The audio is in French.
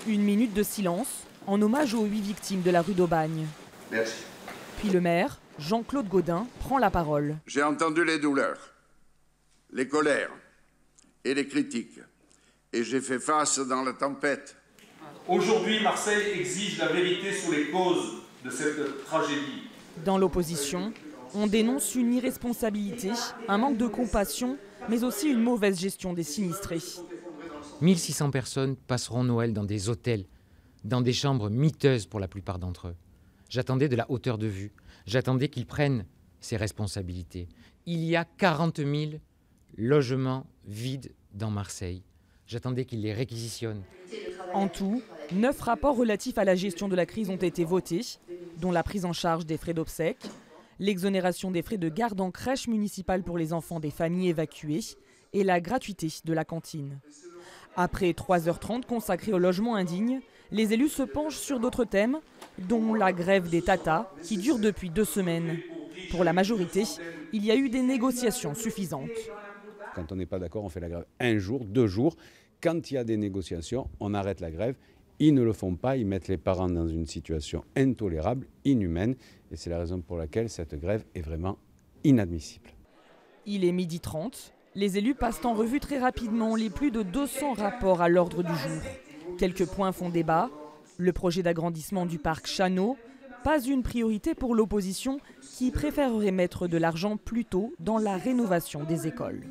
Une minute de silence en hommage aux 8 victimes de la rue d'Aubagne. Merci. Puis le maire, Jean-Claude Gaudin, prend la parole. J'ai entendu les douleurs, les colères et les critiques, et j'ai fait face dans la tempête. Aujourd'hui, Marseille exige la vérité sur les causes de cette tragédie. Dans l'opposition, on dénonce une irresponsabilité, un manque de compassion, mais aussi une mauvaise gestion des sinistrés. 1600 personnes passeront Noël dans des hôtels, dans des chambres miteuses pour la plupart d'entre eux. J'attendais de la hauteur de vue, j'attendais qu'ils prennent ses responsabilités. Il y a 40 000 logements vides dans Marseille. J'attendais qu'ils les réquisitionnent. En tout, 9 rapports relatifs à la gestion de la crise ont été votés, dont la prise en charge des frais d'obsèques, l'exonération des frais de garde en crèche municipale pour les enfants des familles évacuées et la gratuité de la cantine. Après 3h30 consacrées au logement indigne, les élus se penchent sur d'autres thèmes, dont la grève des tatas, qui dure depuis 2 semaines. Pour la majorité, il y a eu des négociations suffisantes. Quand on n'est pas d'accord, on fait la grève 1 jour, 2 jours. Quand il y a des négociations, on arrête la grève. Ils ne le font pas, ils mettent les parents dans une situation intolérable, inhumaine. Et c'est la raison pour laquelle cette grève est vraiment inadmissible. Il est 12h30. Les élus passent en revue très rapidement les plus de 200 rapports à l'ordre du jour. Quelques points font débat. Le projet d'agrandissement du parc Chano, pas une priorité pour l'opposition qui préférerait mettre de l'argent plutôt dans la rénovation des écoles.